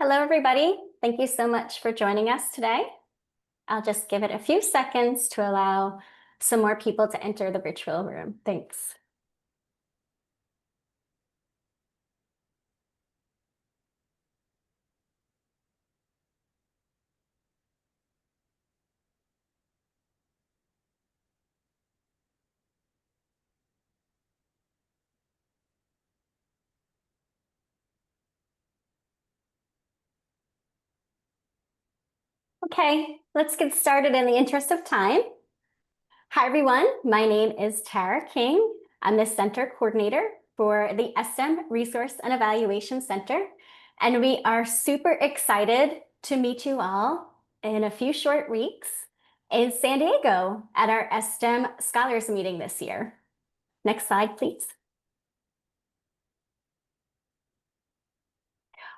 Hello, everybody. Thank you so much for joining us today. I'll just give it a few seconds to allow some more people to enter the virtual room. Thanks. Okay, let's get started in the interest of time. Hi, everyone. My name is Tara King. I'm the Center Coordinator for the STEM Resource and Evaluation Center, and we are super excited to meet you all in a few short weeks in San Diego at our STEM Scholars Meeting this year. Next slide, please.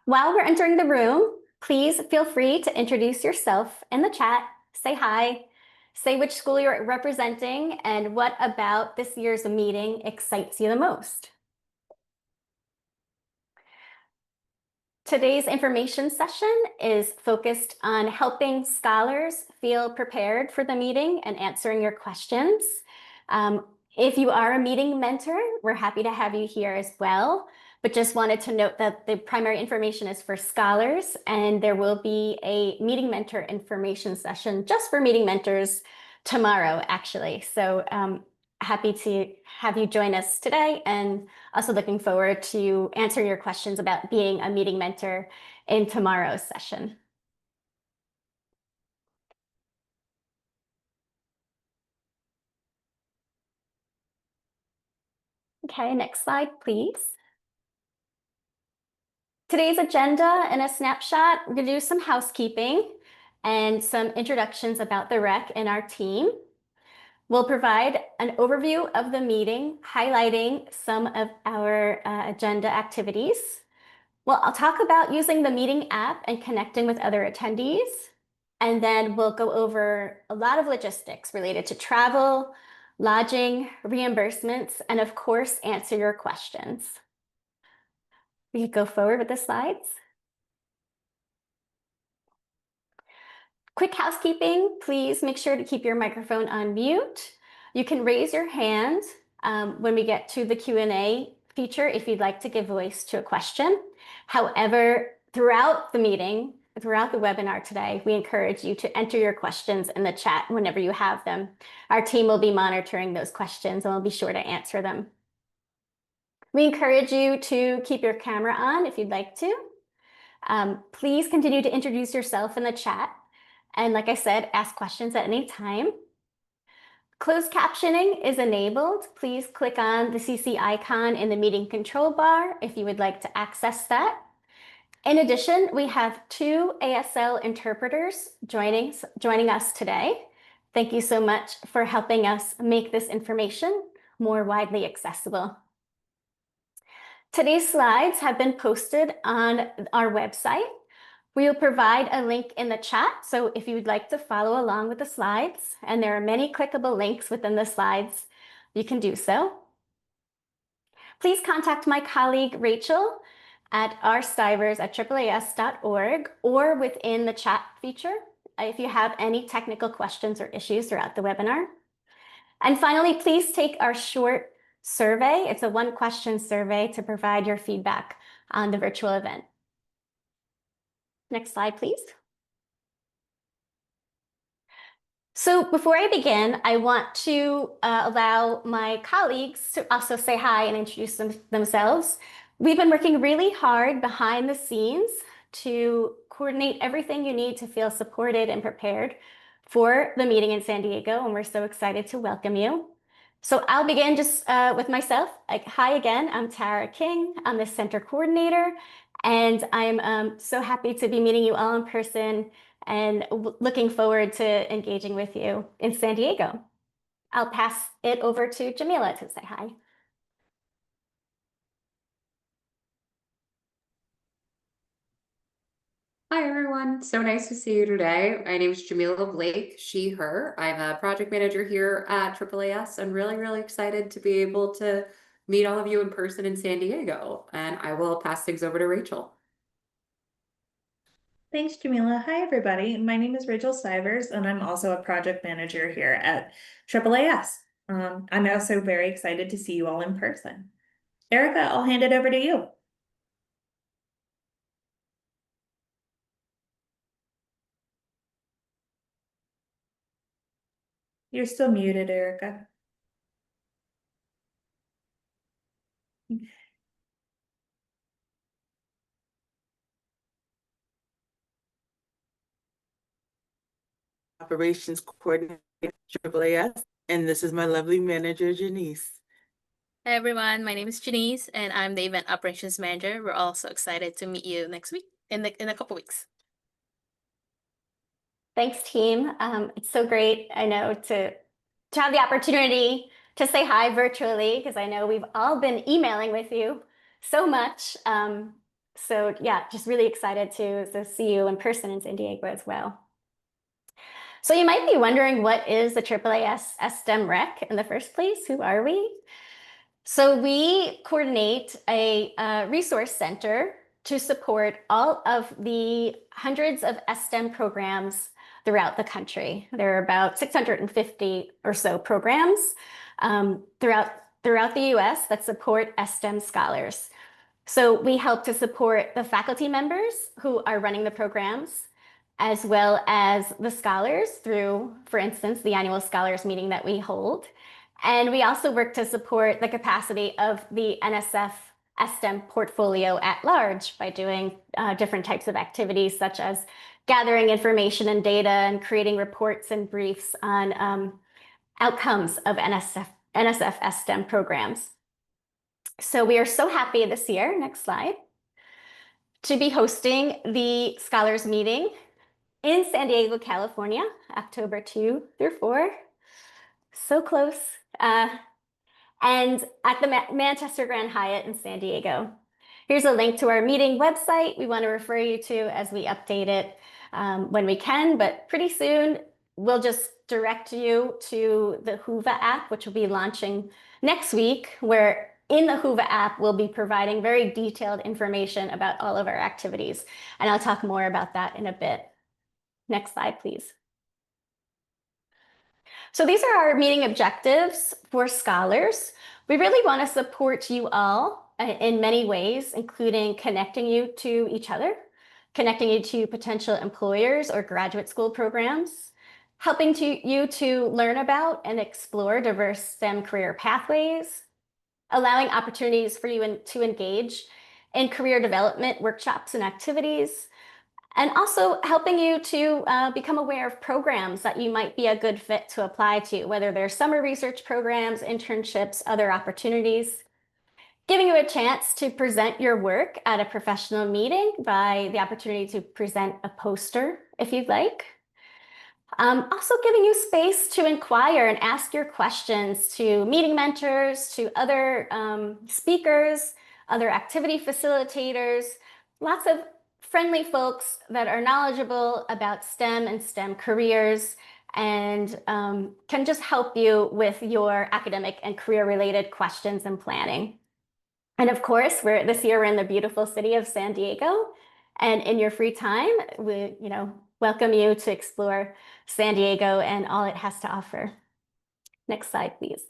While we're entering the room, please feel free to introduce yourself in the chat, say hi, say which school you're representing, and what about this year's meeting excites you the most. Today's information session is focused on helping scholars feel prepared for the meeting and answering your questions. If you are a meeting mentor, we're happy to have you here as well. But just wanted to note that the primary information is for scholars, and there will be a meeting mentor information session just for meeting mentors tomorrow, actually. So happy to have you join us today, and also looking forward to answering your questions about being a meeting mentor in tomorrow's session. Okay, next slide, please. Today's agenda in a snapshot, we're gonna do some housekeeping and some introductions about the rec and our team. We'll provide an overview of the meeting, highlighting some of our agenda activities. Well, I'll talk about using the meeting app and connecting with other attendees. And then we'll go over a lot of logistics related to travel, lodging, reimbursements, and of course, answer your questions. We could go forward with the slides. Quick housekeeping, please make sure to keep your microphone on mute. You can raise your hand when we get to the Q&A feature if you'd like to give voice to a question. However, throughout the meeting, throughout the webinar today, we encourage you to enter your questions in the chat whenever you have them. Our team will be monitoring those questions and we'll be sure to answer them. We encourage you to keep your camera on if you'd like to. Please continue to introduce yourself in the chat. And like I said, ask questions at any time. Closed captioning is enabled. Please click on the CC icon in the meeting control bar if you would like to access that. In addition, we have 2 ASL interpreters joining us today. Thank you so much for helping us make this information more widely accessible. Today's slides have been posted on our website. We will provide a link in the chat, so if you would like to follow along with the slides, and there are many clickable links within the slides, you can do so. Please contact my colleague Rachel at rstivers@AAAS.org or within the chat feature if you have any technical questions or issues throughout the webinar. And finally, please take our short survey. It's a 1-question survey to provide your feedback on the virtual event. Next slide, please. So before I begin, I want to allow my colleagues to also say hi and introduce themselves. We've been working really hard behind the scenes to coordinate everything you need to feel supported and prepared for the meeting in San Diego, and we're so excited to welcome you. So I'll begin just with myself. Hi again, I'm Tara King. I'm the center coordinator, and I'm so happy to be meeting you all in person and looking forward to engaging with you in San Diego. I'll pass it over to Jamila to say hi. Hi, everyone. So nice to see you today. My name is Jamila Blake, she, her. I'm a project manager here at AAAS and really, really excited to be able to meet all of you in person in San Diego. And I will pass things over to Rachel. Thanks, Jamila. Hi, everybody. My name is Rachel Stivers, and I'm also a project manager here at AAAS. I'm also very excited to see you all in person. Erica, I'll hand it over to you. You're still muted, Erica. Operations Coordinator, AAAS, and this is my lovely manager, Janice. Hey everyone, my name is Janice and I'm the event operations manager. We're also excited to meet you next week in a couple weeks. Thanks, team. It's so great, I know, to have the opportunity to say hi virtually, because I know we've all been emailing with you so much. So yeah, just really excited to see you in person in San Diego as well. So you might be wondering, what is the AAAS STEM Rec in the first place? Who are we? So we coordinate a resource center to support all of the hundreds of STEM programs throughout the country. There are about 650 or so programs throughout the US that support STEM scholars. So we help to support the faculty members who are running the programs, as well as the scholars through, for instance, the annual scholars meeting that we hold. And we also work to support the capacity of the NSF STEM portfolio at large by doing different types of activities, such as gathering information and data and creating reports and briefs on outcomes of NSF STEM programs. So we are so happy this year, next slide, to be hosting the Scholars Meeting in San Diego, California, October 2 through 4. So close. And at the Manchester Grand Hyatt in San Diego. Here's a link to our meeting website we want to refer you to as we update it when we can, but pretty soon we'll just direct you to the Whova app, which will be launching next week, where in the Whova app, we'll be providing very detailed information about all of our activities. And I'll talk more about that in a bit. Next slide, please. So these are our meeting objectives for scholars. We really want to support you all in many ways, including connecting you to each other, connecting you to potential employers or graduate school programs, helping you to learn about and explore diverse STEM career pathways, allowing opportunities for you to engage in career development workshops and activities, and also helping you to become aware of programs that you might be a good fit to apply to, whether they're summer research programs, internships, other opportunities. Giving you a chance to present your work at a professional meeting by the opportunity to present a poster if you'd like. Also giving you space to inquire and ask your questions to meeting mentors, to other speakers, other activity facilitators, lots of friendly folks that are knowledgeable about STEM and STEM careers and can just help you with your academic and career-related questions and planning. And of course, this year we're in the beautiful city of San Diego, and in your free time, we welcome you to explore San Diego and all it has to offer. Next slide, please.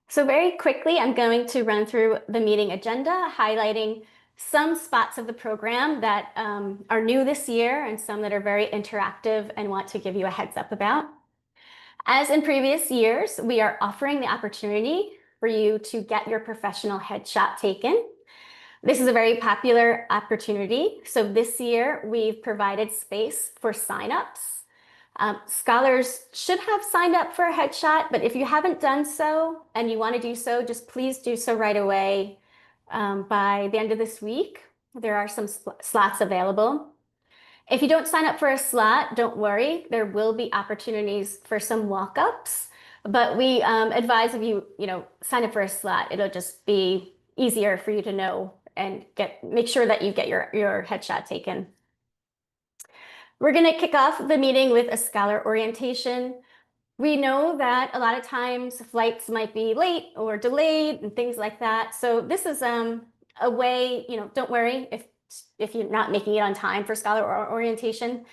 So very quickly, I'm going to run through the meeting agenda, highlighting some spots of the program that are new this year and some that are very interactive and want to give you a heads up about. As in previous years, we are offering the opportunity for you to get your professional headshot taken. This is a very popular opportunity. So this year we've provided space for signups. Scholars should have signed up for a headshot, but if you haven't done so and you want to do so, just please do so right away. By the end of this week, there are some slots available. If you don't sign up for a slot, don't worry. There will be opportunities for some walk-ups, but we advise if you sign up for a slot, it'll just be easier for you to know and make sure that you get your headshot taken. We're going to kick off the meeting with a scholar orientation. We know that a lot of times flights might be late or delayed and things like that. So this is a way, don't worry if if you're not making it on time for scholar orientation.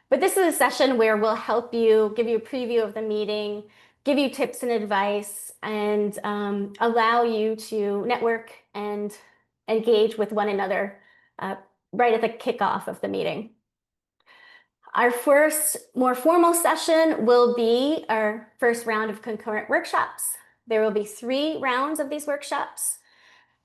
But this is a session where we'll help you, give you a preview of the meeting, give you tips and advice, and allow you to network and engage with one another right at the kickoff of the meeting. Our first more formal session will be our first round of concurrent workshops. There will be 3 rounds of these workshops.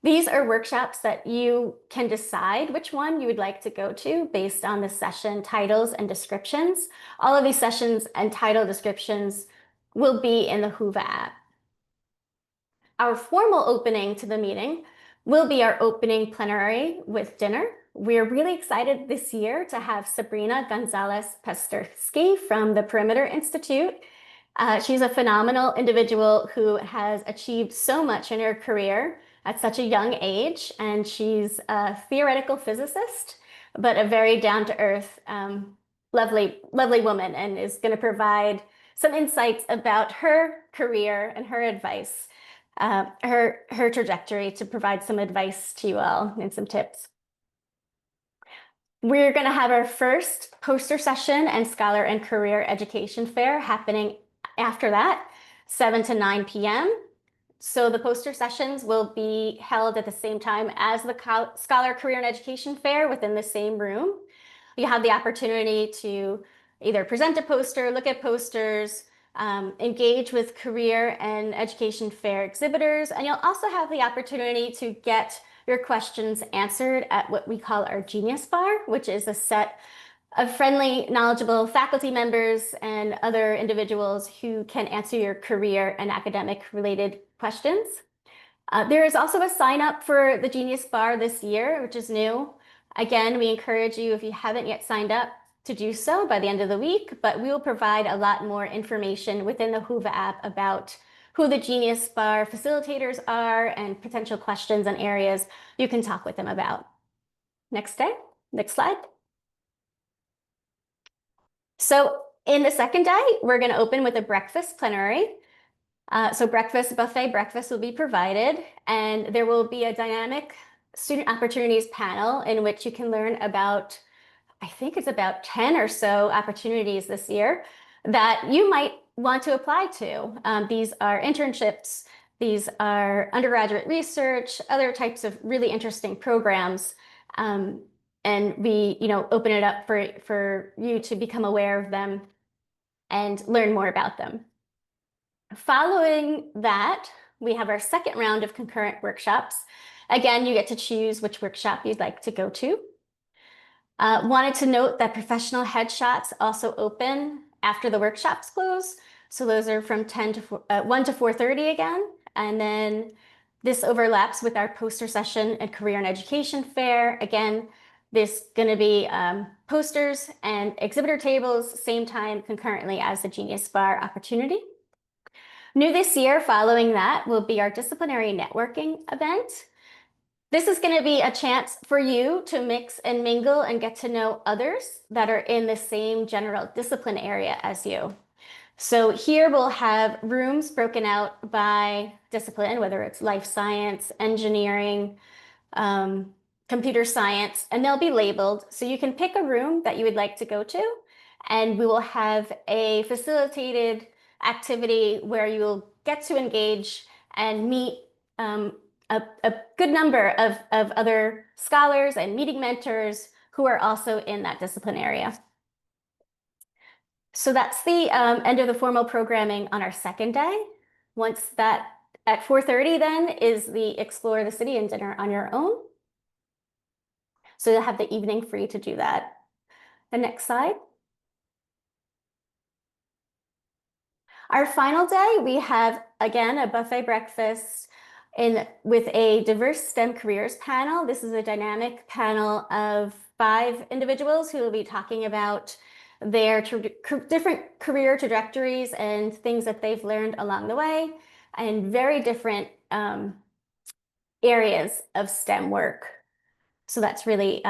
These are workshops that you can decide which one you would like to go to based on the session titles and descriptions. All of these sessions and title descriptions will be in the Whova app. Our formal opening to the meeting will be our opening plenary with dinner. We're really excited this year to have Sabrina Gonzalez-Pasterski from the Perimeter Institute. She's a phenomenal individual who has achieved so much in her career at such a young age, and she's a theoretical physicist, but a very down-to-earth, lovely woman, and is going to provide some insights about her career and her advice, her trajectory, to provide some advice to you all and some tips. We're going to have our first poster session and scholar and career education fair happening after that, 7 to 9 p.m. So the poster sessions will be held at the same time as the Scholar Career and Education Fair within the same room. You have the opportunity to either present a poster, look at posters, engage with career and education fair exhibitors, and you'll also have the opportunity to get your questions answered at what we call our Genius Bar, which is a set of friendly, knowledgeable faculty members and other individuals who can answer your career and academic related questions. There is also a sign up for the Genius Bar this year, which is new. Again, we encourage you, if you haven't yet signed up, to do so by the end of the week, but we will provide a lot more information within the Whova app about who the Genius Bar facilitators are and potential questions and areas you can talk with them about. Next slide. So in the second day, we're going to open with a breakfast plenary. So buffet breakfast will be provided, and there will be a dynamic student opportunities panel in which you can learn about, I think it's about 10 or so opportunities this year that you might want to apply to. These are internships, these are undergraduate research, other types of really interesting programs. And we, open it up for you to become aware of them and learn more about them. Following that, we have our second round of concurrent workshops. Again, you get to choose which workshop you'd like to go to. Wanted to note that professional headshots also open after the workshops close. So those are from 1 to 4:30 again. And then this overlaps with our poster session and career and education fair. Again, this going to be posters and exhibitor tables, same time concurrently as the Genius Bar opportunity. New this year, following that, will be our disciplinary networking event. This is going to be a chance for you to mix and mingle and get to know others that are in the same general discipline area as you. So here we'll have rooms broken out by discipline, whether it's life science, engineering, computer science, and they'll be labeled. So you can pick a room that you would like to go to, and we will have a facilitated activity where you will get to engage and meet a good number of other scholars and meeting mentors who are also in that discipline area. So that's the end of the formal programming on our second day. Once that, at 4:30 then, is the Explore the City and dinner on your own. So you'll have the evening free to do that. The next slide. Our final day, we have, again, a buffet breakfast with a diverse STEM careers panel. This is a dynamic panel of 5 individuals who will be talking about their different career trajectories and things that they've learned along the way, and very different areas of STEM work. So that's really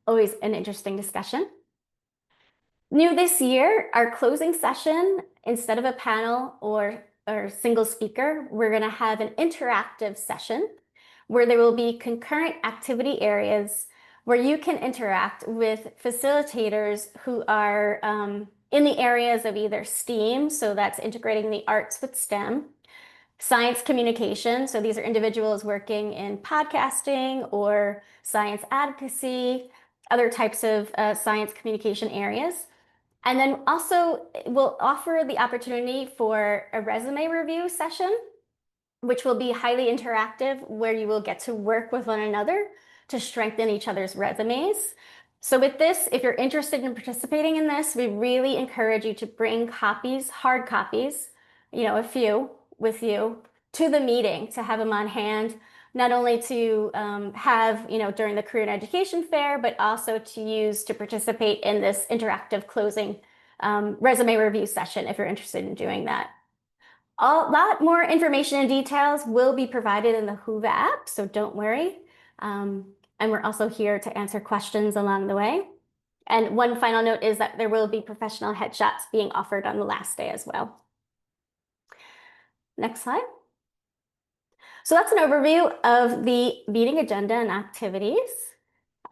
always an interesting discussion. New this year, our closing session, instead of a panel or single speaker, we're going to have an interactive session where there will be concurrent activity areas where you can interact with facilitators who are in the areas of either STEAM, so that's integrating the arts with STEM, science communication, so these are individuals working in podcasting or science advocacy, other types of science communication areas. And then also we'll offer the opportunity for a resume review session, which will be highly interactive, where you will get to work with one another to strengthen each other's resumes. So with this, if you're interested in participating in this, we really encourage you to bring copies, hard copies, a few with you to the meeting, to have them on hand, not only to have, during the Career and Education Fair, but also to use to participate in this interactive closing resume review session if you're interested in doing that. A lot more information and details will be provided in the Whova app, so don't worry. And we're also here to answer questions along the way. And one final note is that there will be professional headshots being offered on the last day as well. Next slide. So that's an overview of the meeting agenda and activities.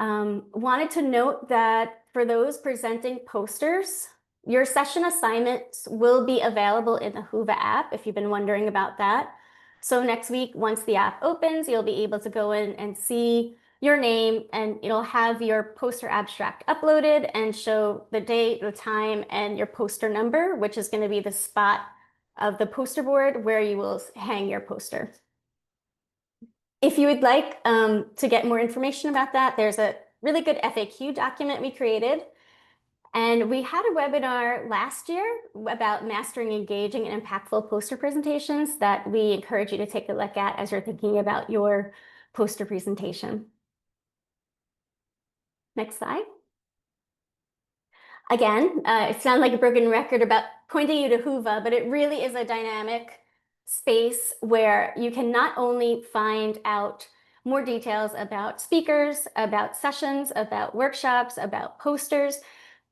Wanted to note that for those presenting posters, your session assignments will be available in the Whova app if you've been wondering about that. So next week, once the app opens, you'll be able to go in and see your name, and it'll have your poster abstract uploaded and show the date, the time, and your poster number, which is going to be the spot of the poster board where you will hang your poster. If you would like to get more information about that, there's a really good FAQ document we created. And we had a webinar last year about mastering engaging and impactful poster presentations that we encourage you to take a look at as you're thinking about your poster presentation. Next slide. Again, it sounds like a broken record about pointing you to Whova, but it really is a dynamic space where you can not only find out more details about speakers, about sessions, about workshops, about posters,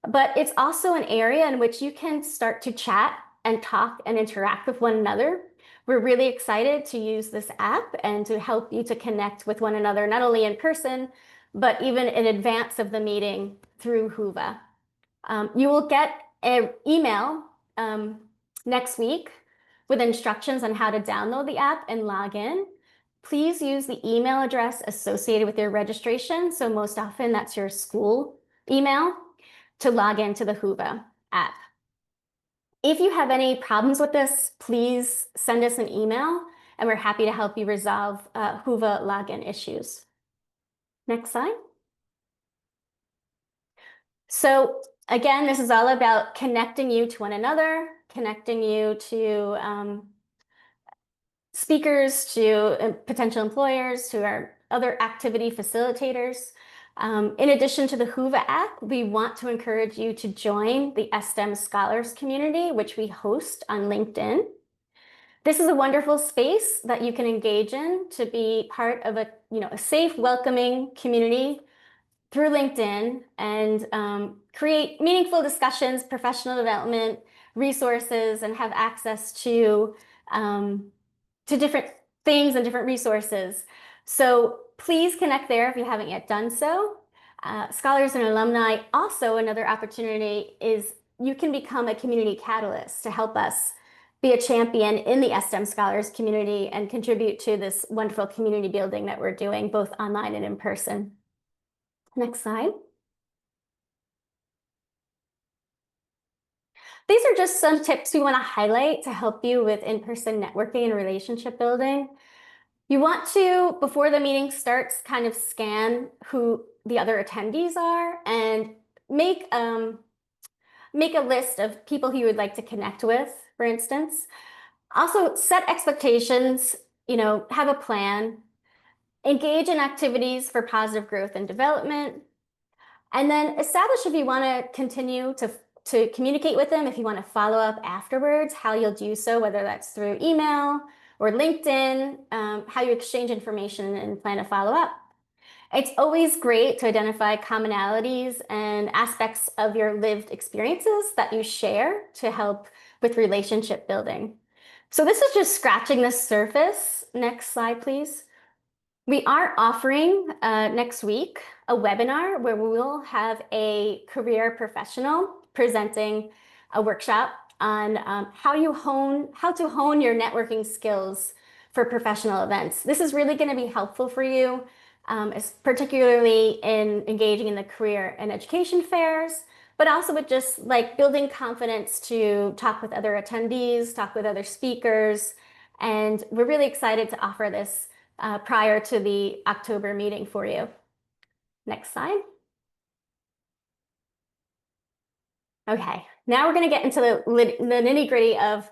but it's also an area in which you can start to chat and talk and interact with one another. We're really excited to use this app and to help you to connect with one another, not only in person, but even in advance of the meeting through Whova. You will get an email next week with instructions on how to download the app and log in. Please use the email address associated with your registration. So most often that's your school email to log into the Whova app. If you have any problems with this, please send us an email and we're happy to help you resolve Whova login issues. Next slide. So again, this is all about connecting you to one another, connecting you to speakers, to potential employers, to our other activity facilitators. In addition to the Whova app, we want to encourage you to join the STEM Scholars community, which we host on LinkedIn. This is a wonderful space that you can engage in to be part of a safe, welcoming community through LinkedIn and create meaningful discussions, professional development, resources, and have access to different things and different resources. So please connect there if you haven't yet done so. Scholars and alumni, also another opportunity is you can become a community catalyst to help us be a champion in the STEM Scholars community and contribute to this wonderful community building that we're doing both online and in person. Next slide. These are just some tips we want to highlight to help you with in-person networking and relationship building. You want to, before the meeting starts, kind of scan who the other attendees are and make a list of people who you would like to connect with, for instance. Also, set expectations, have a plan, engage in activities for positive growth and development, and then establish if you want to continue to communicate with them, if you want to follow up afterwards, how you'll do so, whether that's through email or LinkedIn, how you exchange information and plan to follow up. It's always great to identify commonalities and aspects of your lived experiences that you share to help with relationship building. So this is just scratching the surface. Next slide, please. We are offering next week a webinar where we will have a career professional presenting a workshop on how to hone your networking skills for professional events. This is really going to be helpful for you, particularly in engaging in the career and education fairs, but also with just like building confidence to talk with other attendees, talk with other speakers. And we're really excited to offer this prior to the October meeting for you. Next slide. Okay, now we're going to get into the nitty-gritty of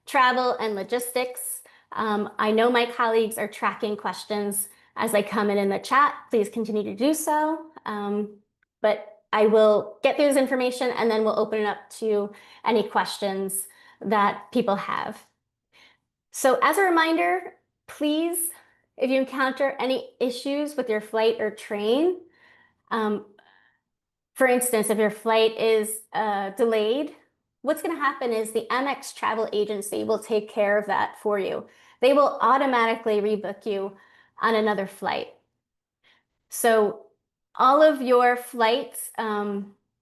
travel and logistics. I know my colleagues are tracking questions as they come in the chat. Please continue to do so. But I will get through this information and then we'll open it up to any questions that people have. So as a reminder, please, if you encounter any issues with your flight or train, for instance, if your flight is delayed, what's going to happen is the Amex travel agency will take care of that for you. They will automatically rebook you on another flight. So all of your flights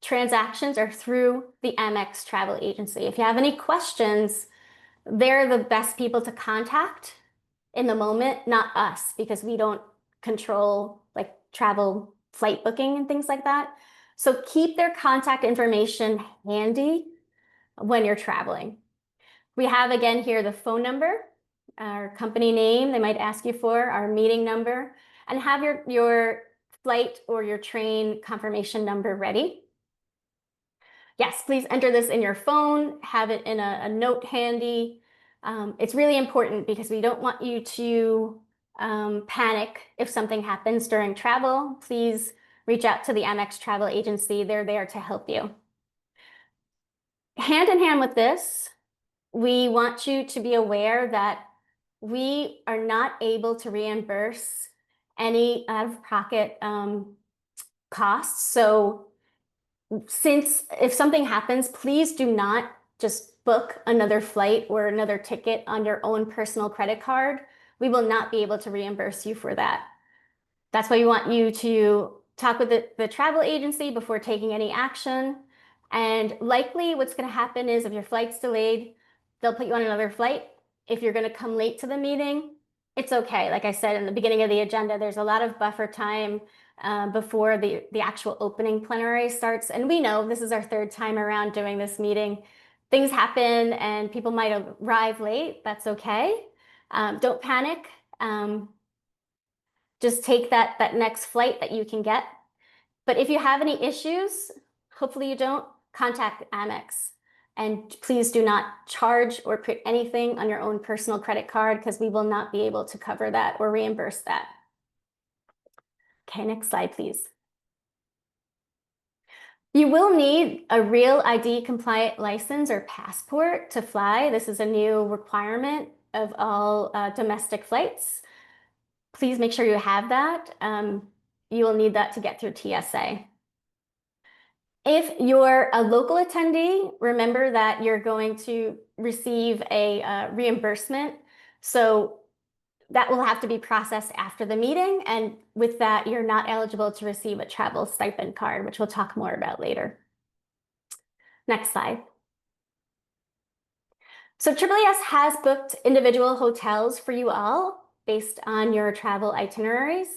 transactions are through the Amex travel agency. If you have any questions, they're the best people to contact in the moment, not us, because we don't control like travel flight booking and things like that. So keep their contact information handy when you're traveling. We have again here the phone number, our company name, they might ask you for, our meeting number, and have your flight or your train confirmation number ready. Yes, please enter this in your phone, have it in a note handy. It's really important because we don't want you to panic if something happens during travel. Please reach out to the Amex travel agency. They're there to help you. Hand in hand with this, we want you to be aware that we are not able to reimburse any out-of-pocket costs. So if something happens, please do not just book another flight or another ticket on your own personal credit card. We will not be able to reimburse you for that. That's why we want you to talk with the travel agency before taking any action. And likely what's going to happen is if your flight's delayed, they'll put you on another flight. If you're going to come late to the meeting, it's okay. Like I said in the beginning of the agenda, there's a lot of buffer time before the actual opening plenary starts. And we know this is our third time around doing this meeting. Things happen and people might arrive late. That's okay. Don't panic. Just take that next flight that you can get. But if you have any issues, hopefully you don't, contact Amex. And please do not charge or put anything on your own personal credit card because we will not be able to cover that or reimburse that. Okay, next slide, please. You will need a real ID compliant license or passport to fly. This is a new requirement of all domestic flights. Please make sure you have that. You will need that to get through TSA. If you're a local attendee, remember that you're going to receive a reimbursement. So that will have to be processed after the meeting. And with that, you're not eligible to receive a travel stipend card, which we'll talk more about later. Next slide. So AAAS has booked individual hotels for you all based on your travel itineraries.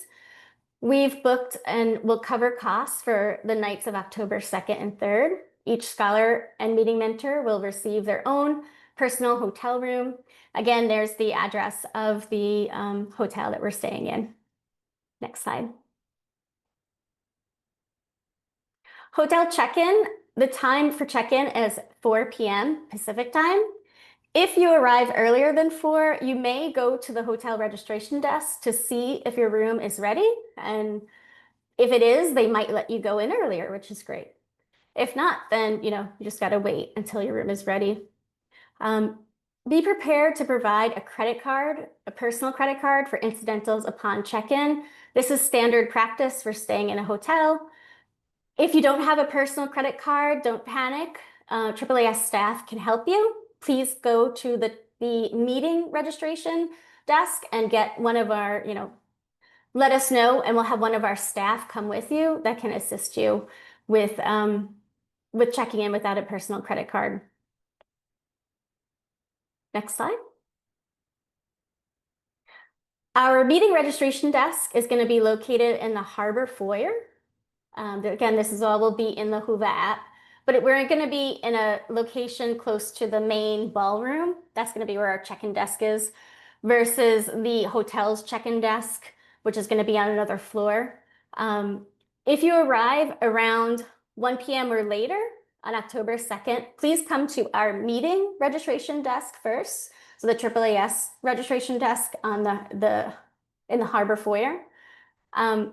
We've booked and will cover costs for the nights of October 2nd and 3rd. Each scholar and meeting mentor will receive their own personal hotel room. Again, there's the address of the hotel that we're staying in. Next slide. Hotel check-in. The time for check-in is 4 p.m. Pacific time. If you arrive earlier than 4, you may go to the hotel registration desk to see if your room is ready. And if it is, they might let you go in earlier, which is great. If not, then you just got to wait until your room is ready. Be prepared to provide a credit card, a personal credit card for incidentals upon check-in. This is standard practice for staying in a hotel. If you don't have a personal credit card, don't panic. AAAS staff can help you. Please go to the meeting registration desk and get one of our, let us know, and we'll have one of our staff come with you that can assist you with checking in without a personal credit card. Next slide. Our meeting registration desk is going to be located in the Harbor Foyer. Again, this is all will be in the Whova app, but we're going to be in a location close to the main ballroom. That's going to be where our check-in desk is, versus the hotel's check-in desk, which is going to be on another floor. If you arrive around 1 p.m. or later on October 2nd, please come to our meeting registration desk first. So the AAAS registration desk on in the Harbor Foyer.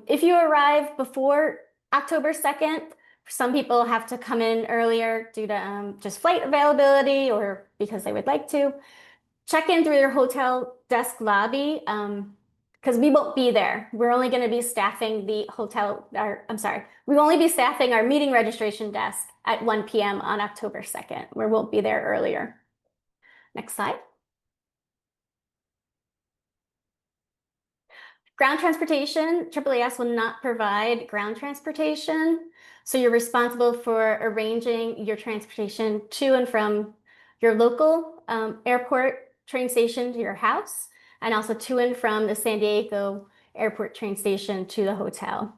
If you arrive before October 2nd, some people have to come in earlier due to just flight availability or because they would like to. Check in through your hotel desk lobby because we won't be there. We're only going to be staffing the hotel, we will only be staffing our meeting registration desk at 1 p.m. on October 2nd. We won't be there earlier. Next slide. Ground transportation, AAAS will not provide ground transportation. So you're responsible for arranging your transportation to and from your local airport train station to your house, and also to and from the San Diego airport train station to the hotel.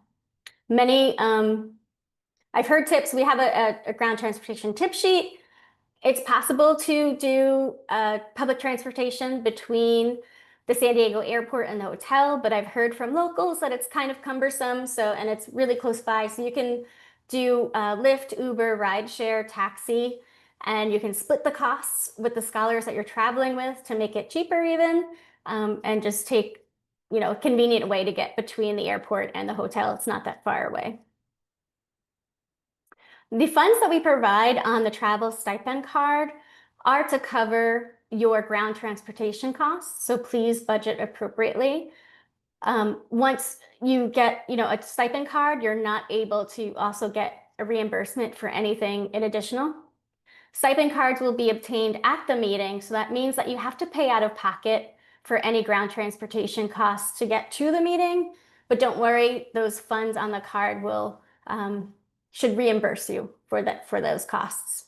I've heard tips. We have a ground transportation tip sheet. It's possible to do public transportation between the San Diego airport and the hotel, but I've heard from locals that it's kind of cumbersome. And it's really close by. So you can do Lyft, Uber, rideshare, taxi, and you can split the costs with the scholars that you're traveling with to make it cheaper even, and just take, a convenient way to get between the airport and the hotel. It's not that far away. The funds that we provide on the travel stipend card are to cover your ground transportation costs, so please budget appropriately. Once you get, a stipend card, you're not able to also get a reimbursement for anything in additional. Stipend cards will be obtained at the meeting, so that means that you have to pay out of pocket for any ground transportation costs to get to the meeting, but don't worry, those funds on the card will should reimburse you for those costs.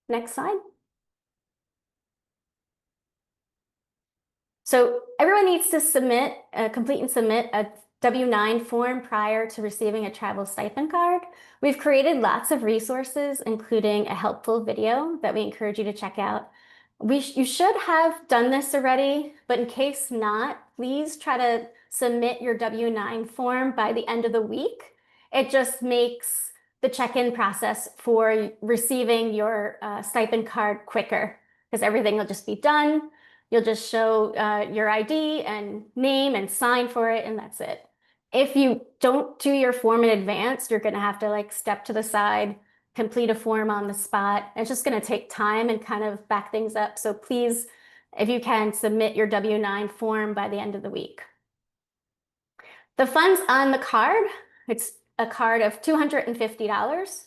Next slide. So everyone needs to complete and submit a W-9 form prior to receiving a travel stipend card. We've created lots of resources, including a helpful video that we encourage you to check out. You should have done this already, but in case not, please try to submit your W-9 form by the end of the week. It just makes the check-in process for receiving your stipend card quicker because everything will just be done. You'll just show your ID and name and sign for it, and that's it. If you don't do your form in advance, you're going to have to step to the side, complete a form on the spot. It's just going to take time and kind of back things up. So please, if you can, submit your W-9 form by the end of the week. The funds on the card, it's a card of $250.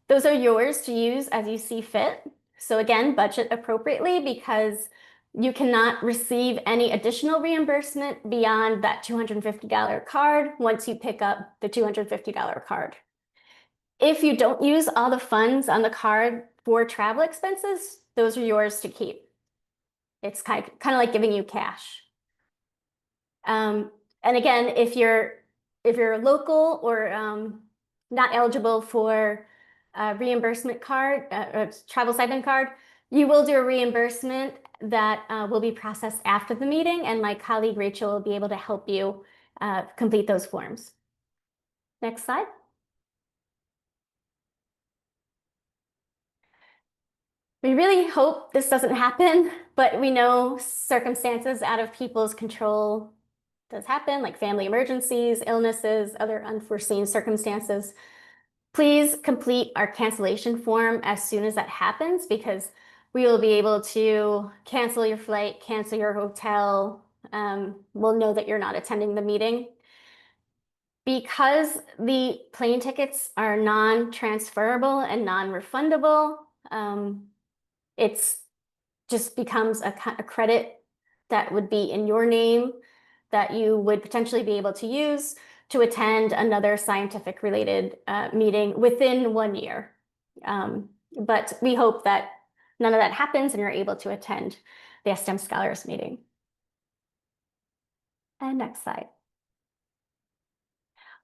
Those are yours to use as you see fit. So again, budget appropriately because you cannot receive any additional reimbursement beyond that $250 card once you pick up the $250 card. If you don't use all the funds on the card for travel expenses, those are yours to keep. It's kind of like giving you cash. And again, if you're local or not eligible for a reimbursement card, a travel stipend card, you will do a reimbursement that will be processed after the meeting, and my colleague Rachel will be able to help you complete those forms. Next slide. We really hope this doesn't happen, but we know circumstances out of people's control does happen, like family emergencies, illnesses, other unforeseen circumstances. Please complete our cancellation form as soon as that happens because we will be able to cancel your flight, cancel your hotel. We'll know that you're not attending the meeting. Because the plane tickets are non-transferable and non-refundable, it's just becomes a credit that would be in your name that you would potentially be able to use to attend another scientific related meeting within 1 year. But we hope that none of that happens and you're able to attend the STEM Scholars meeting. And next slide.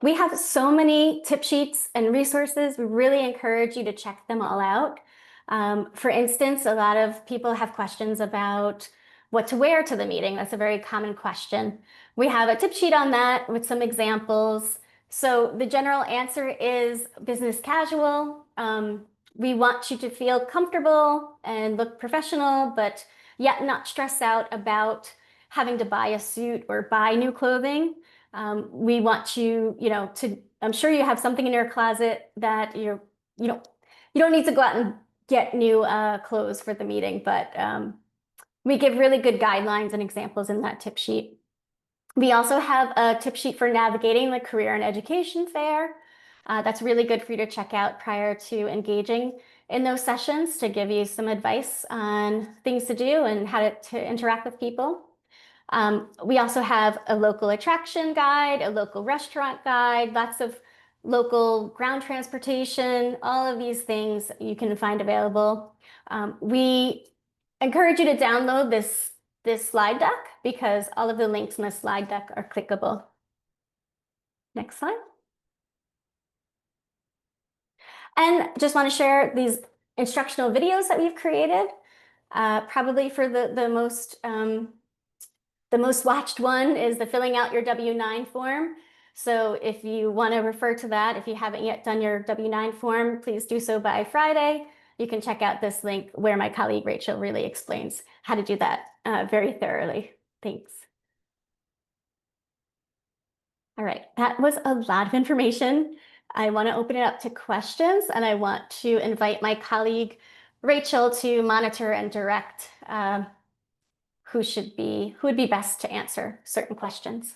We have so many tip sheets and resources. We really encourage you to check them all out. For instance, a lot of people have questions about what to wear to the meeting. That's a very common question. We have a tip sheet on that with some examples. So the general answer is business casual. We want you to feel comfortable and look professional, but yet not stress out about having to buy a suit or buy new clothing. We want you, I'm sure you have something in your closet that you don't need to go out and get new clothes for the meeting, but we give really good guidelines and examples in that tip sheet. We also have a tip sheet for navigating the career and education fair. That's really good for you to check out prior to engaging in those sessions to give you some advice on things to do and how to interact with people. We also have a local attraction guide, a local restaurant guide, lots of local ground transportation, all of these things you can find available. We encourage you to download this slide deck because all of the links in the slide deck are clickable. Next slide. And just want to share these instructional videos that we've created. Probably for the most watched one is the filling out your W-9 form. So if you want to refer to that, if you haven't yet done your W-9 form, please do so by Friday. You can check out this link where my colleague Rachel really explains how to do that very thoroughly. Thanks. All right, that was a lot of information. I want to open it up to questions, and I want to invite my colleague Rachel to monitor and direct who would be best to answer certain questions.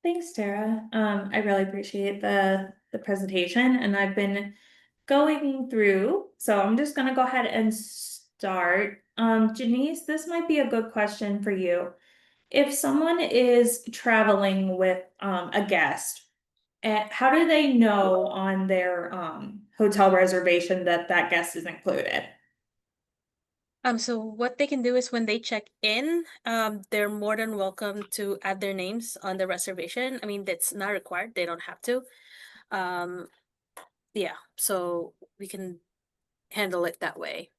Thanks, Tara. I really appreciate the presentation, and I've been going through, so I'm just gonna go ahead and start. Janice, this might be a good question for you. If someone is traveling with a guest, how do they know on their hotel reservation that that guest is included? So what they can do is when they check in, they're more than welcome to add their names on the reservation. I mean, that's not required. They don't have to. Yeah, so we can handle it that way.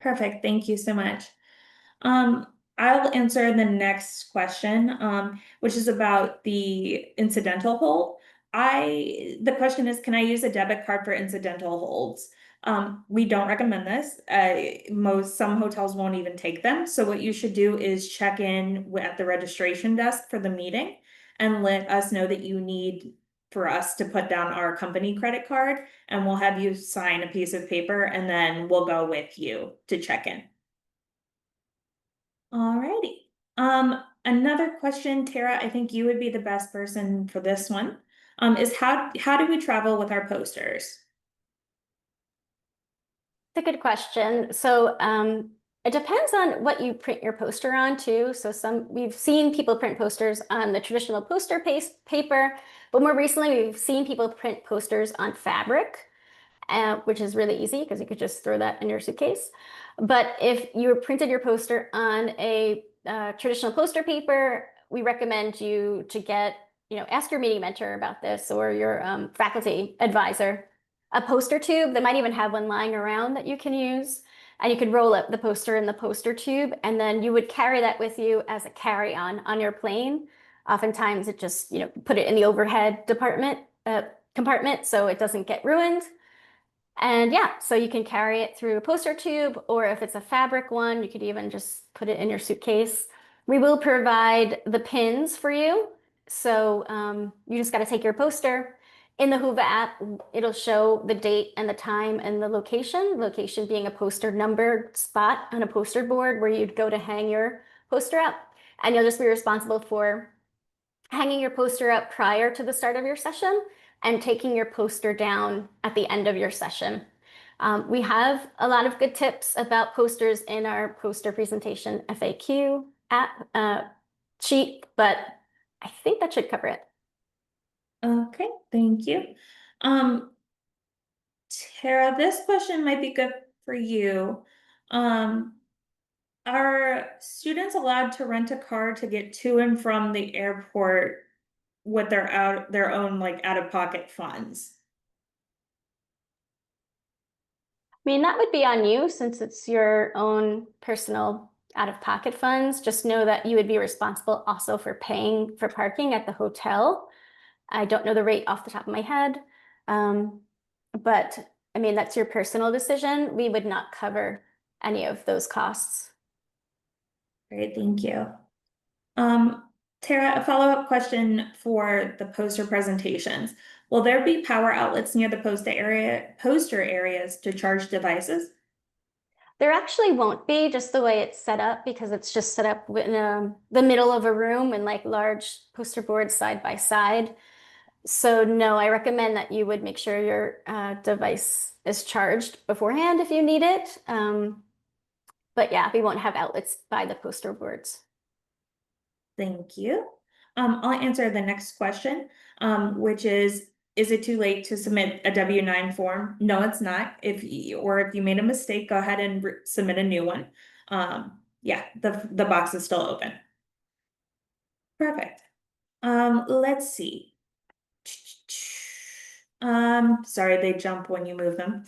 Perfect. Thank you so much. I'll answer the next question, which is about the incidental hold. The question is, can I use a debit card for incidental holds? We don't recommend this. Some hotels won't even take them. So what you should do is check in at the registration desk for the meeting and let us know that you need for us to put down our company credit card, and we'll have you sign a piece of paper, and then we'll go with you to check in. Alrighty. Another question, Tara, I think you would be the best person for this one. Is how do we travel with our posters? It's a good question. So it depends on what you print your poster on too. So we've seen people print posters on the traditional poster paper, but more recently we've seen people print posters on fabric, which is really easy because you could just throw that in your suitcase. But if you printed your poster on a traditional poster paper, we recommend you to ask your meeting mentor about this or your faculty advisor. A poster tube, they might even have one lying around that you can use. And you could roll up the poster in the poster tube, and then you would carry that with you as a carry-on your plane. Oftentimes it just, put it in the overhead compartment so it doesn't get ruined. And yeah, so you can carry it through a poster tube, or if it's a fabric one, you could even just put it in your suitcase. We will provide the pins for you. So you just got to take your poster. In the Whova app, it'll show the date and the time and the location being a poster numbered spot on a poster board where you'd go to hang your poster up. And you'll just be responsible for hanging your poster up prior to the start of your session and taking your poster down at the end of your session. We have a lot of good tips about posters in our poster presentation FAQ app sheet, but I think that should cover it. Okay, thank you. Um, Tara, this question might be good for you. Are students allowed to rent a car to get to and from the airport with their own like out-of-pocket funds? I mean, that would be on you since it's your own personal out-of-pocket funds. Just know that you would be responsible also for paying for parking at the hotel. I don't know the rate off the top of my head. But I mean, that's your personal decision. We would not cover any of those costs. Great, thank you. Tara, a follow-up question for the poster presentations. Will there be power outlets near the poster areas to charge devices? There actually won't be, just the way it's set up, because it's just set up in the middle of a room and like large poster boards side by side. So no, I recommend that you would make sure your device is charged beforehand if you need it. But yeah, we won't have outlets by the poster boards. Thank you. I'll answer the next question, which is it too late to submit a W-9 form? No, it's not. If you made a mistake, go ahead and submit a new one. Yeah, the box is still open. Perfect. Let's see. Sorry, they jump when you move them.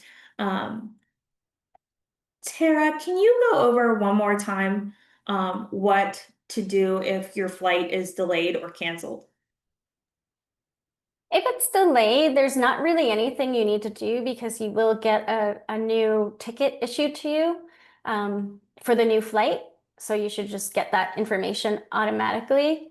Tara, can you go over one more time what to do if your flight is delayed or canceled? If it's delayed, there's not really anything you need to do because you will get a new ticket issued to you for the new flight. So you should just get that information automatically.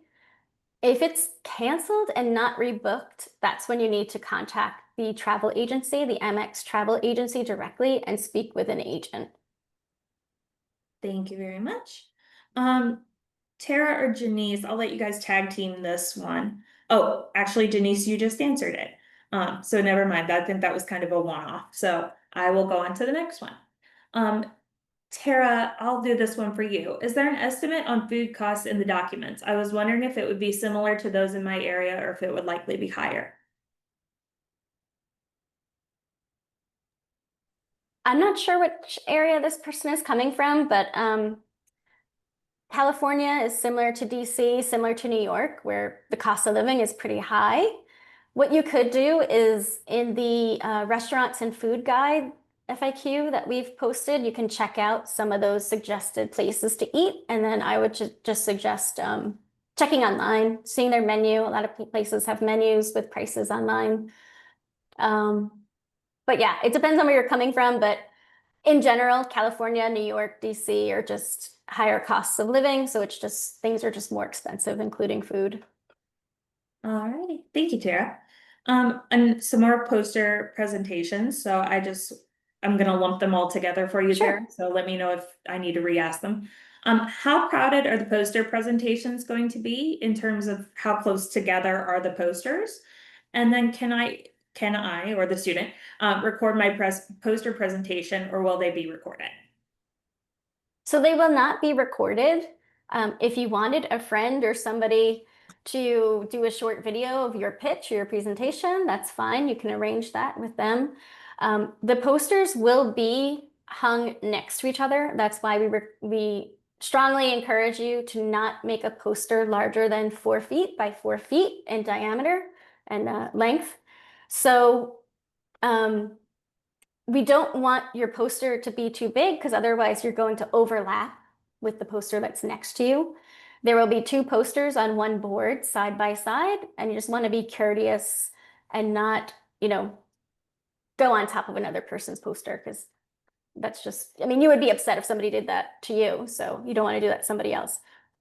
If it's canceled and not rebooked, that's when you need to contact the travel agency, the Amex travel agency directly, and speak with an agent. Thank you very much. Tara or Janice, I'll let you guys tag team this one. Oh, actually, Janice, you just answered it. So never mind. I think that was kind of a one-off. So I will go on to the next one. Tara, I'll do this one for you. Is there an estimate on food costs in the documents? I was wondering if it would be similar to those in my area or if it would likely be higher. I'm not sure which area this person is coming from, but California is similar to DC, similar to New York, where the cost of living is pretty high. What you could do is in the restaurants and food guide FAQ that we've posted, you can check out some of those suggested places to eat. And then I would just suggest checking online, seeing their menu. A lot of places have menus with prices online. But yeah, it depends on where you're coming from. But in general, California, New York, DC are just higher costs of living. So it's just things are just more expensive, including food. All righty, thank you, Tara. And some more poster presentations. So I'm gonna lump them all together for you, Sure. Tara. So let me know if I need to re-ask them. How crowded are the poster presentations going to be in terms of how close together are the posters? And then can I or the student record my poster presentation, or will they be recorded? So they will not be recorded. If you wanted a friend or somebody to do a short video of your pitch or your presentation, that's fine. You can arrange that with them. The posters will be hung next to each other. That's why we strongly encourage you to not make a poster larger than 4 feet by 4 feet in diameter and length. So we don't want your poster to be too big because otherwise you're going to overlap with the poster that's next to you. There will be 2 posters on one board side by side, and you just want to be courteous and not, go on top of another person's poster because that's just, I mean, you would be upset if somebody did that to you, so you don't want to do that to somebody else.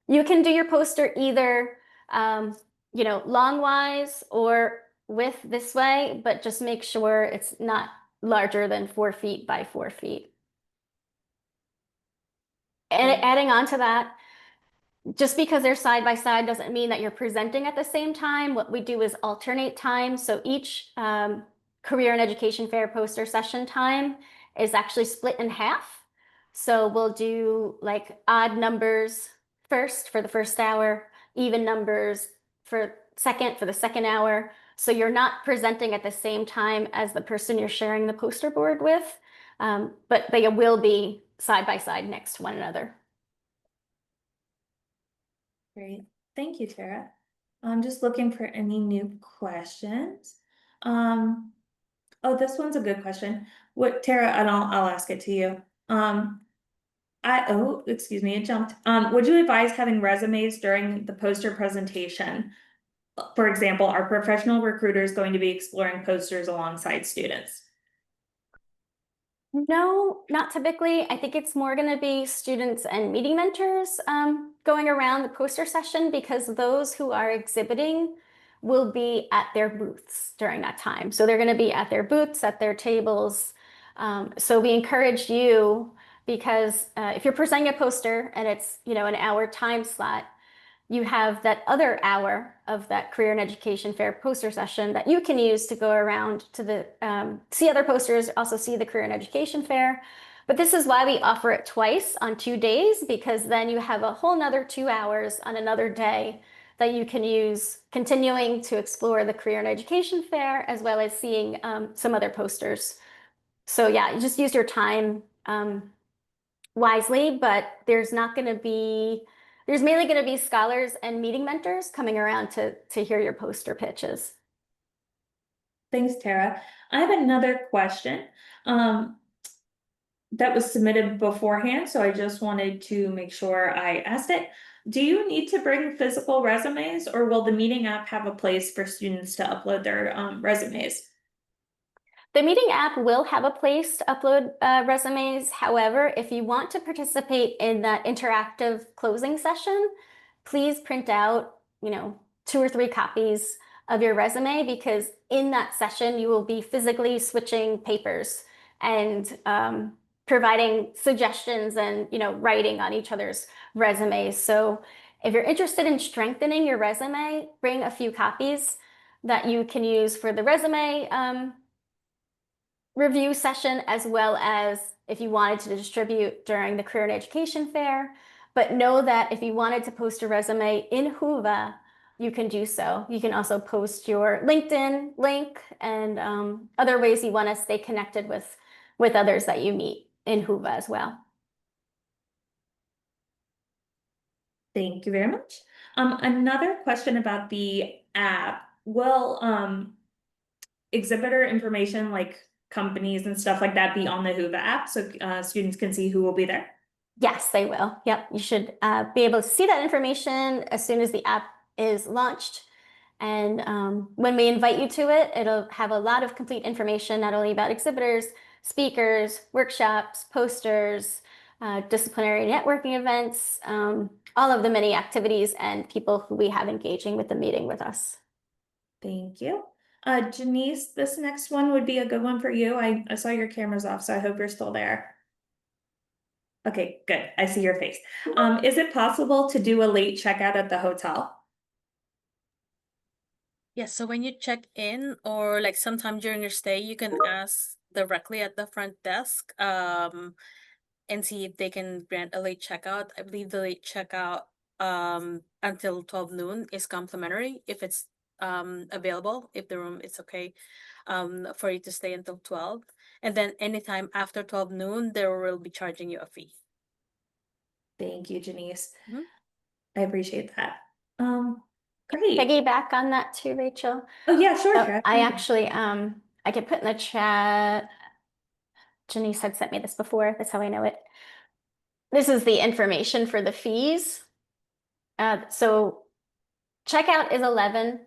You can do your poster either, longwise or width this way, but just make sure it's not larger than 4 feet by 4 feet. And adding on to that, just because they're side by side doesn't mean that you're presenting at the same time. What we do is alternate time. So each career and education fair poster session time is actually split in half. So we'll do like odd numbers first for the first hour, even numbers for the second hour. So you're not presenting at the same time as the person you're sharing the poster board with, but they will be side by side next to one another. Great. Thank you, Tara. I'm just looking for any new questions. Oh, this one's a good question. What, Tara, and I'll ask it to you. Excuse me, it jumped. Would you advise having resumes during the poster presentation? For example, are professional recruiters going to be exploring posters alongside students? No, not typically. I think it's more going to be students and meeting mentors going around the poster session, because those who are exhibiting will be at their booths during that time. So they're going to be at their booths, at their tables. So we encourage you, because if you're presenting a poster and it's, an hour time slot, you have that other hour of that career and education fair poster session that you can use to go around to the see other posters, also see the career and education fair. But this is why we offer it twice on 2 days, because then you have a whole nother 2 hours on another day that you can use continuing to explore the career and education fair, as well as seeing some other posters. So yeah, you just use your time wisely, but there's mainly going to be scholars and meeting mentors coming around to hear your poster pitches. Thanks, Tara. I have another question that was submitted beforehand, so I just wanted to make sure I asked it. Do you need to bring physical resumes, or will the meeting app have a place for students to upload their resumes? The meeting app will have a place to upload resumes. However, if you want to participate in that interactive closing session, please print out, 2 or 3 copies of your resume, because in that session, you will be physically switching papers and providing suggestions and, writing on each other's resumes. So if you're interested in strengthening your resume, bring a few copies that you can use for the resume review session, as well as if you wanted to distribute during the career and education fair. But know that if you wanted to post a resume in Whova, you can do so. You can also post your LinkedIn link and other ways you want to stay connected with others that you meet in Whova as well. Thank you very much. Another question about the app. Will exhibitor information like companies and stuff like that be on the Whova app, so students can see who will be there? Yes, they will. Yep, you should be able to see that information as soon as the app is launched. And when we invite you to it, it'll have a lot of complete information, not only about exhibitors, speakers, workshops, posters, disciplinary networking events, all of the many activities and people who we have engaging with the meeting with us. Thank you. Janice, this next one would be a good one for you. I saw your camera's off, so I hope you're still there. Okay, good. I see your face. Is it possible to do a late checkout at the hotel? Yes, so when you check in, or like sometime during your stay, you can ask directly at the front desk and see if they can grant a late checkout. I believe the late checkout until 12 noon is complimentary if it's available, if the room is okay for you to stay until 12. And then anytime after 12 noon, they will be charging you a fee. Thank you, Janice. Mhm. I appreciate that. Great. Piggyback on that too, Rachel. Oh yeah, sure. So Tara. I actually, I could put in the chat, Janice had sent me this before, that's how I know it. This is the information for the fees. So checkout is 11.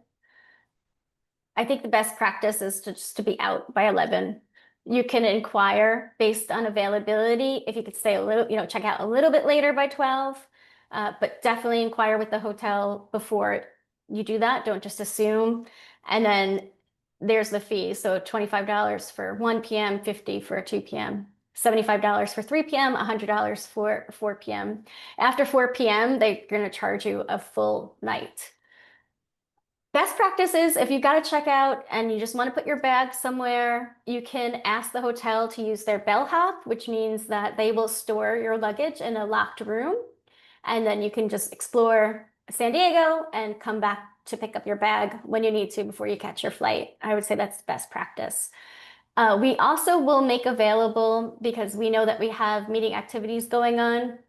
I think the best practice is just to be out by 11. You can inquire based on availability. If you could stay a little, check out a little bit later by 12, but definitely inquire with the hotel before you do that. Don't just assume. And then there's the fee. So $25 for 1 p.m., $50 for 2 p.m., $75 for 3 p.m., $100 for 4 p.m. After 4 p.m., they're going to charge you a full night. Best practice is if you've got to check out and you just want to put your bag somewhere, you can ask the hotel to use their bellhop, which means that they will store your luggage in a locked room. And then you can just explore San Diego and come back to pick up your bag when you need to before you catch your flight. I would say that's best practice. We also will make available, because we know that we have meeting activities going on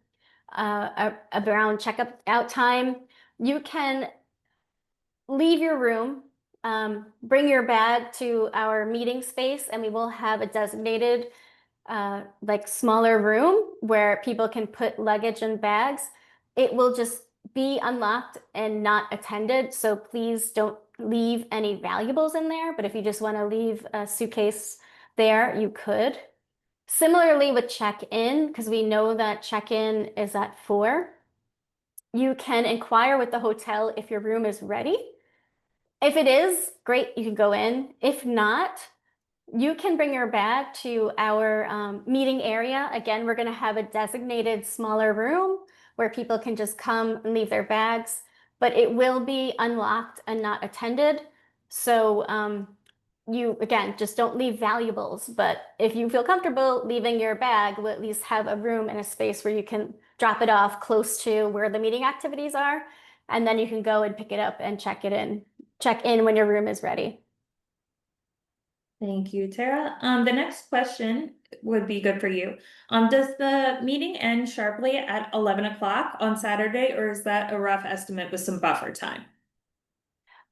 around checkup out time. You can leave your room, bring your bag to our meeting space, and we will have a designated like smaller room where people can put luggage and bags. It will just be unlocked and not attended, so please don't leave any valuables in there. But if you just want to leave a suitcase there, you could. Similarly with check-in, because we know that check-in is at 4, you can inquire with the hotel if your room is ready. If it is, great, you can go in. If not, you can bring your bag to our meeting area. Again, we're going to have a designated smaller room where people can just come and leave their bags, but it will be unlocked and not attended. So you, again, just don't leave valuables. But if you feel comfortable leaving your bag, we'll at least have a room and a space where you can drop it off close to where the meeting activities are. And then you can go and pick it up and check in when your room is ready. Thank you, Tara. The next question would be good for you. Does the meeting end sharply at 11 o'clock on Saturday, or is that a rough estimate with some buffer time?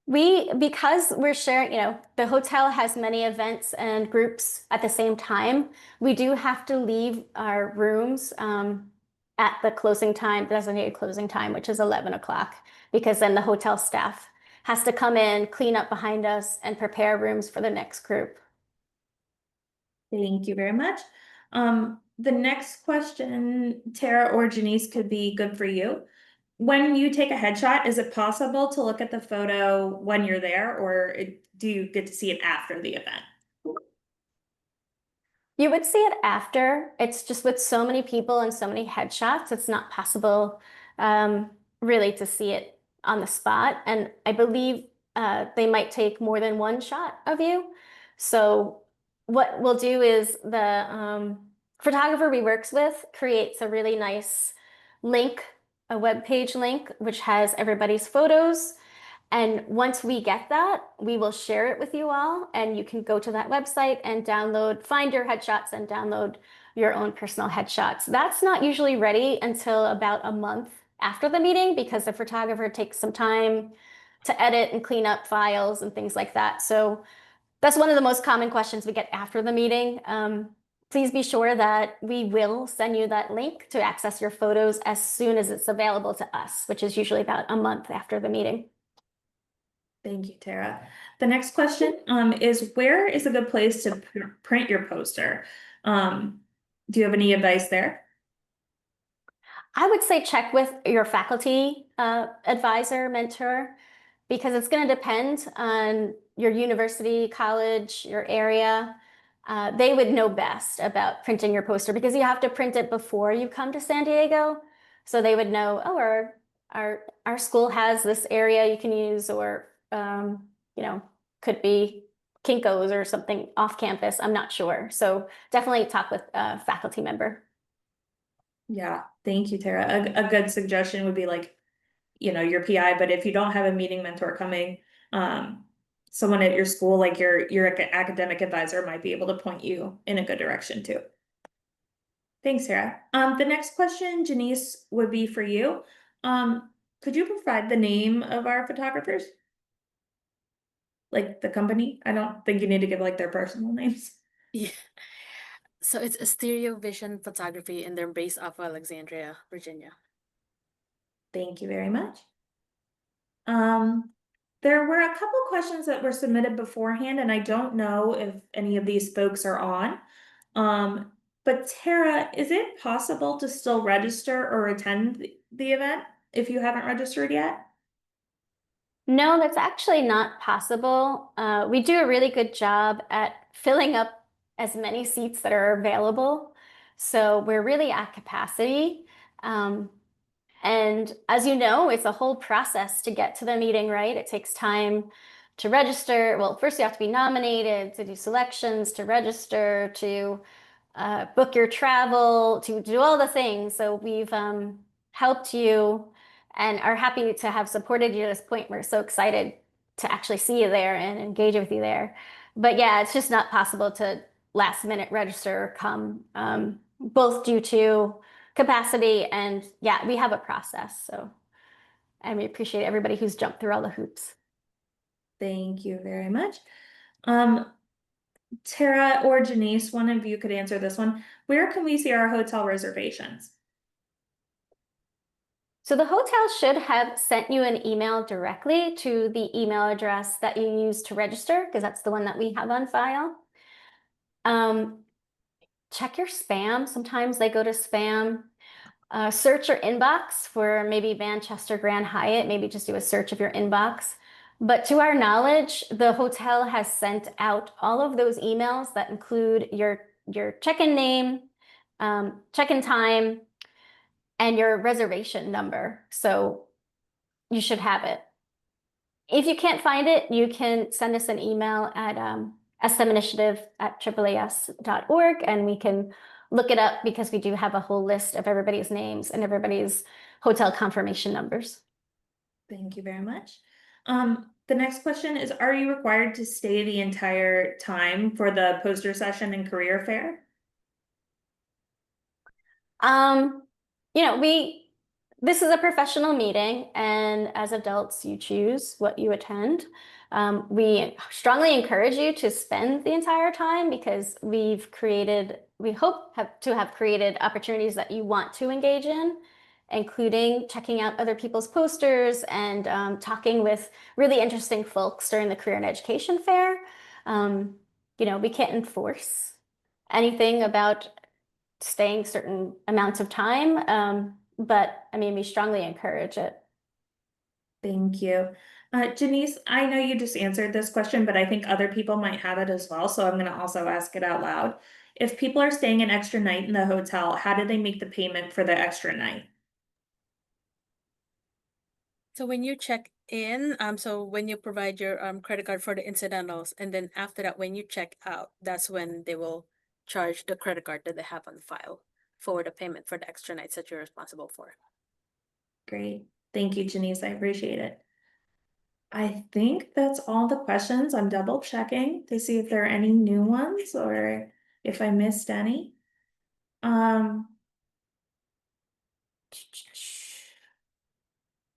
Because we're sharing, the hotel has many events and groups at the same time, we do have to leave our rooms at the closing time, designated closing time, which is 11 o'clock, because then the hotel staff has to come in, clean up behind us, and prepare rooms for the next group. Thank you very much. The next question, Tara or Janice, could be good for you. When you take a headshot, is it possible to look at the photo when you're there, or do you get to see it after the event? You would see it after. It's just with so many people and so many headshots, it's not possible really to see it on the spot. And I believe they might take more than one shot of you. So what we'll do is the photographer we works with creates a really nice link, a web page link, which has everybody's photos. And once we get that, we will share it with you all, and you can go to that website and find your headshots and download your own personal headshots. That's not usually ready until about a month after the meeting, because the photographer takes some time to edit and clean up files and things like that. So that's one of the most common questions we get after the meeting. Please be sure that we will send you that link to access your photos as soon as it's available to us, which is usually about a month after the meeting. Thank you, Tara. The next question is, where is a good place to print your poster? Do you have any advice there? I would say check with your faculty advisor, mentor, because it's going to depend on your university, college, your area. They would know best about printing your poster, because you have to print it before you come to San Diego. So they would know, oh, our school has this area you can use, or could be Kinko's or something off campus. I'm not sure. So definitely talk with a faculty member. Yeah, thank you, Tara. A good suggestion would be like, your PI, but if you don't have a meeting mentor coming, someone at your school, like your academic advisor, might be able to point you in a good direction too. Thanks, Tara. The next question, Janice, would be for you. Could you provide the name of our photographers? Like the company? I don't think you need to give like their personal names. Yeah. So it's a Stereo Vision Photography, and they're based off of Alexandria, Virginia. Thank you very much. There were a couple questions that were submitted beforehand, and I don't know if any of these folks are on. But Tara, is it possible to still register or attend the event if you haven't registered yet? No, that's actually not possible. We do a really good job at filling up as many seats that are available. So we're really at capacity. And as you know, it's a whole process to get to the meeting, right? It takes time to register. Well, first you have to be nominated, to do selections, to register, to book your travel, to do all the things. So we've helped you and are happy to have supported you to this point. We're so excited to actually see you there and engage with you there. But yeah, it's just not possible to last minute register or come, both due to capacity and yeah, we have a process. So, and we appreciate everybody who's jumped through all the hoops. Thank you very much. Tara or Janice, one of you could answer this one. Where can we see our hotel reservations? So the hotel should have sent you an email directly to the email address that you use to register, because that's the one that we have on file. Check your spam. Sometimes they go to spam. Search your inbox for maybe Manchester Grand Hyatt. Maybe just do a search of your inbox. But to our knowledge, the hotel has sent out all of those emails that include your check-in name, check-in time, and your reservation number. So you should have it. If you can't find it, you can send us an email at sminitiative@AAAS.org, and we can look it up because we do have a whole list of everybody's names and everybody's hotel confirmation numbers. Thank you very much. The next question is, are you required to stay the entire time for the poster session and career fair? This is a professional meeting, and as adults, you choose what you attend. We strongly encourage you to spend the entire time because we hope to have created opportunities that you want to engage in, including checking out other people's posters and talking with really interesting folks during the Career and Education Fair. We can't enforce anything about staying certain amounts of time, but I mean, we strongly encourage it. Thank you. Janice, I know you just answered this question, but I think other people might have it as well, so I'm going to also ask it out loud. If people are staying an extra night in the hotel, how do they make the payment for the extra night? So when you check in, so when you provide your credit card for the incidentals, and then after that, when you check out, that's when they will charge the credit card that they have on file for the payment for the extra nights that you're responsible for. Great. Thank you, Janice. I appreciate it. I think that's all the questions. I'm double checking to see if there are any new ones or if I missed any.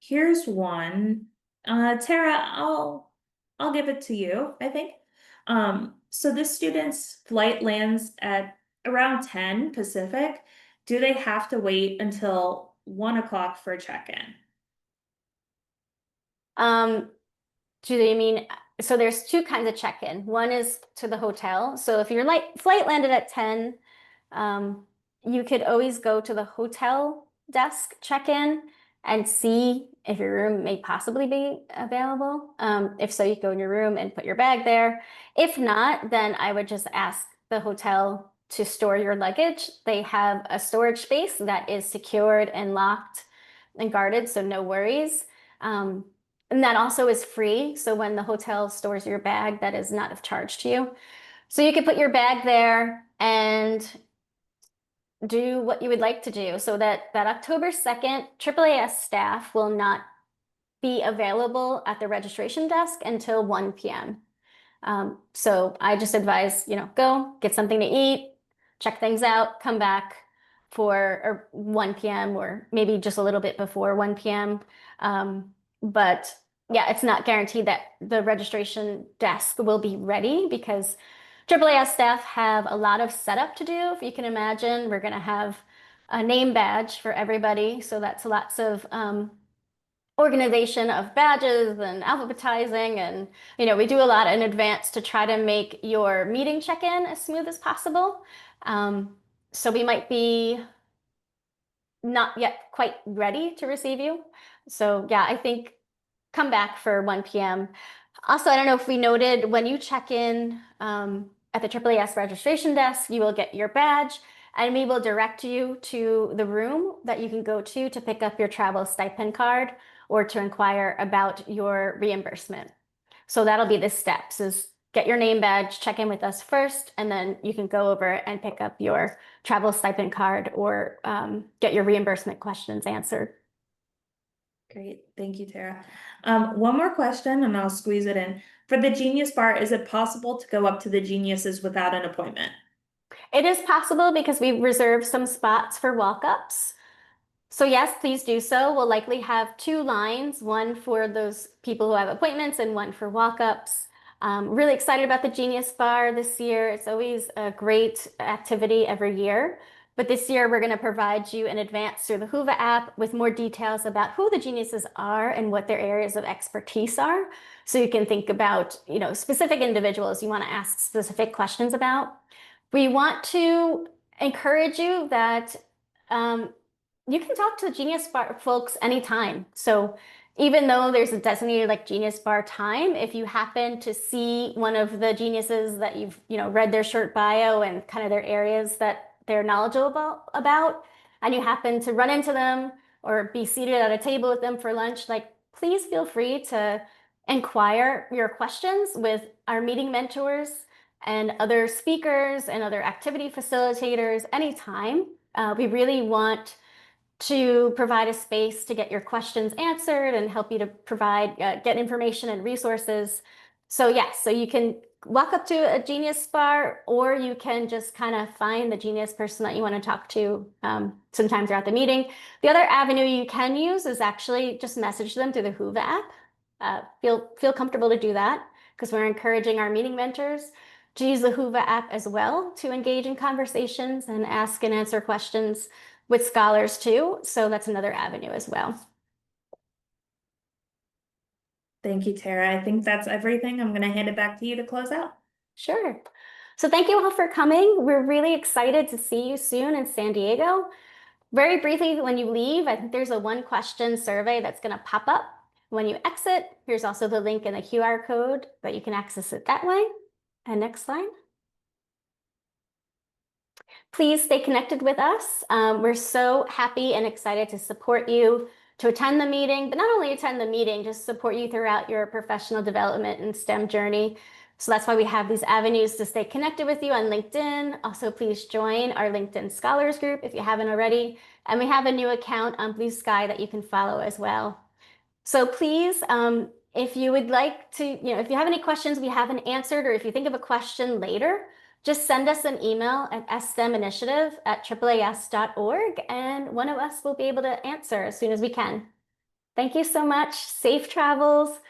Here's one. Tara, I'll give it to you, I think. So this student's flight lands at around 10 Pacific. Do they have to wait until 1 o'clock for check-in? Do you mean, so there's two kinds of check-in. One is to the hotel. So if your flight landed at 10, you could always go to the hotel desk check-in and see if your room may possibly be available. If so, you go in your room and put your bag there. If not, then I would just ask the hotel to store your luggage. They have a storage space that is secured and locked and guarded, so no worries. And that also is free. So when the hotel stores your bag, that is not a charge to you. So you can put your bag there and do what you would like to do. So that October 2nd, AAAS staff will not be available at the registration desk until 1 p.m. So I just advise, go get something to eat, check things out, come back for 1 p.m. or maybe just a little bit before 1 p.m. But yeah, it's not guaranteed that the registration desk will be ready because AAAS staff have a lot of setup to do. If you can imagine, we're going to have a name badge for everybody. So that's lots of organization of badges and alphabetizing. And, we do a lot in advance to try to make your meeting check-in as smooth as possible. So we might be not yet quite ready to receive you. So yeah, I think come back for 1 p.m. Also, I don't know if we noted when you check in at the AAAS registration desk, you will get your badge and we will direct you to the room that you can go to pick up your travel stipend card or to inquire about your reimbursement. So that'll be the steps is get your name badge, check in with us first, and then you can go over and pick up your travel stipend card or get your reimbursement questions answered. Great, thank you, Tara. One more question and I'll squeeze it in. For the Genius Bar, is it possible to go up to the Geniuses without an appointment? It is possible because we reserve some spots for walk-ups. So yes, please do so. We'll likely have 2 lines, one for those people who have appointments and one for walk-ups. Really excited about the Genius Bar this year. It's always a great activity every year. But this year, we're going to provide you in advance through the Whova app with more details about who the geniuses are and what their areas of expertise are. So you can think about, specific individuals you want to ask specific questions about. We want to encourage you that you can talk to the Genius Bar folks anytime. So even though there's a designated Genius Bar time, if you happen to see one of the geniuses that you've read their short bio and kind of their areas that they're knowledgeable about, and you happen to run into them or be seated at a table with them for lunch, please feel free to inquire your questions with our meeting mentors and other speakers and other activity facilitators anytime. We really want to provide a space to get your questions answered and help you to provide, get information and resources. So yes, so you can walk up to a Genius Bar, or you can just kind of find the genius person that you want to talk to sometime throughout the meeting. The other avenue you can use is actually just message them through the Whova app. Feel comfortable to do that because we're encouraging our meeting mentors to use the Whova app as well to engage in conversations and ask and answer questions with scholars too. So that's another avenue as well. Thank you, Tara. I think that's everything. I'm going to hand it back to you to close out. Sure. So thank you all for coming. We're really excited to see you soon in San Diego. Very briefly, when you leave, I think there's a 1-question survey that's going to pop up. When you exit, here's also the link and the QR code that you can access it that way. And next slide. Please stay connected with us. We're so happy and excited to support you to attend the meeting, but not only attend the meeting, just support you throughout your professional development and STEM journey. So that's why we have these avenues to stay connected with you on LinkedIn. Also, please join our LinkedIn Scholars group if you haven't already. And we have a new account on Blue Sky that you can follow as well. So please, if you would like to, if you have any questions we haven't answered, or if you think of a question later, just send us an email at steminitiative@AAAS.org, and one of us will be able to answer as soon as we can. Thank you so much. Safe travels.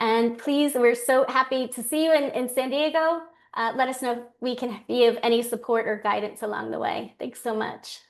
And please, we're so happy to see you in San Diego. Let us know if we can be of any support or guidance along the way. Thanks so much.